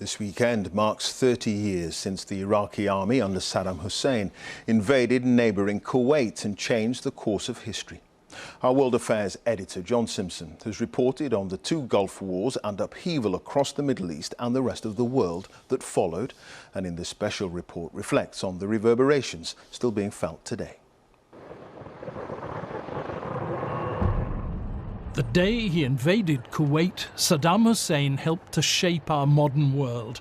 This weekend marks 30 years since the Iraqi army under Saddam Hussein invaded neighbouring Kuwait and changed the course of history. Our World Affairs editor, John Simpson, has reported on the two Gulf Wars and upheaval across the Middle East and the rest of the world that followed, and in this special report reflects on the reverberations still being felt today. The day he invaded Kuwait, Saddam Hussein helped to shape our modern world.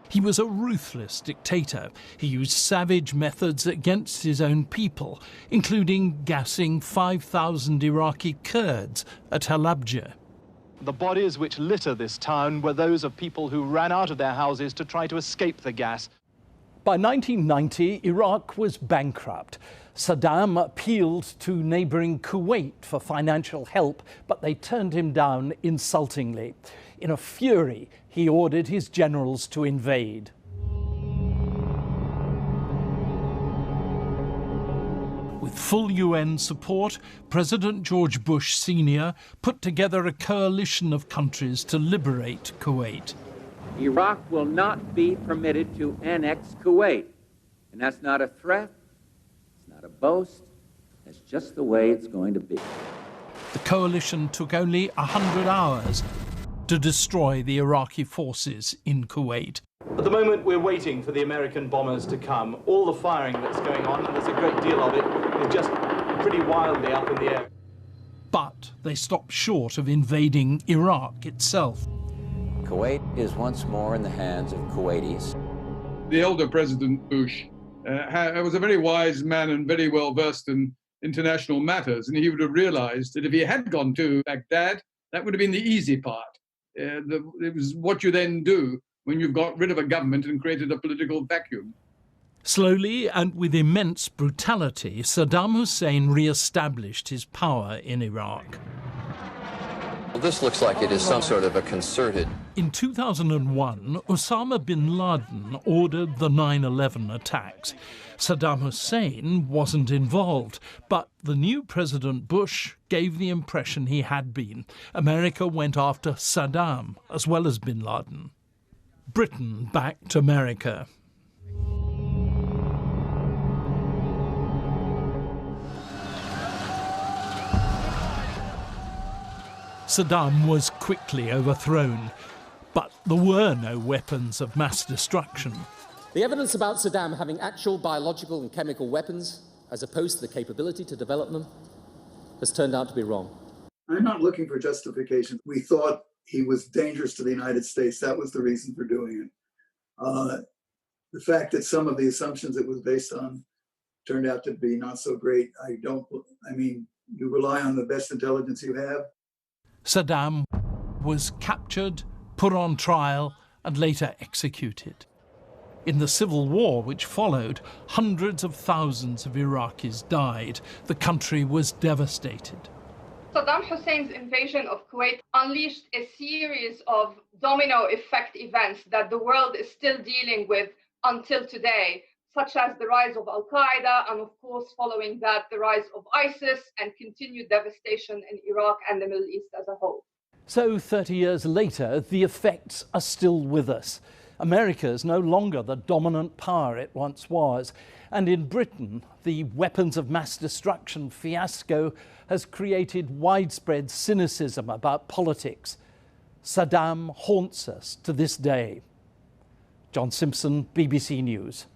He was a ruthless dictator. He used savage methods against his own people, including gassing 5,000 Iraqi Kurds at Halabja. The bodies which litter this town were those of people who ran out of their houses to try to escape the gas. By 1990, Iraq was bankrupt. Saddam appealed to neighbouring Kuwait for financial help, but they turned him down insultingly. In a fury, he ordered his generals to invade. With full UN support, President George Bush Sr. put together a coalition of countries to liberate Kuwait. Iraq will not be permitted to annex Kuwait. And that's not a threat, it's not a boast, it's just the way it's going to be. The coalition took only 100 hours to destroy the Iraqi forces in Kuwait. At the moment, we're waiting for the American bombers to come. All the firing that's going on, and there's a great deal of it, is just pretty wildly up in the air. But they stopped short of invading Iraq itself. Kuwait is once more in the hands of Kuwaitis. The elder President Bush was a very wise man and very well versed in international matters, and he would have realized that if he had gone to Baghdad, that would have been the easy part. It was what you then do when you've got rid of a government and created a political vacuum. Slowly and with immense brutality, Saddam Hussein re-established his power in Iraq. Well, this looks like it is some sort of a concerted... In 2001, Osama bin Laden ordered the 9/11 attacks. Saddam Hussein wasn't involved, but the new President Bush gave the impression he had been. America went after Saddam as well as bin Laden. Britain backed America. Saddam was quickly overthrown, but there were no weapons of mass destruction. The evidence about Saddam having actual biological and chemical weapons, as opposed to the capability to develop them, has turned out to be wrong. I'm not looking for justification. We thought he was dangerous to the United States. That was the reason for doing it. The fact that some of the assumptions it was based on turned out to be not so great, I mean, you rely on the best intelligence you have. Saddam was captured, put on trial, and later executed. In the civil war which followed, hundreds of thousands of Iraqis died. The country was devastated. Saddam Hussein's invasion of Kuwait unleashed a series of domino effect events that the world is still dealing with until today, such as the rise of Al Qaeda, and of course, following that, the rise of ISIS and continued devastation in Iraq and the Middle East as a whole. So 30 years later, the effects are still with us. America is no longer the dominant power it once was. And in Britain, the weapons of mass destruction fiasco has created widespread cynicism about politics. Saddam haunts us to this day. John Simpson, BBC News.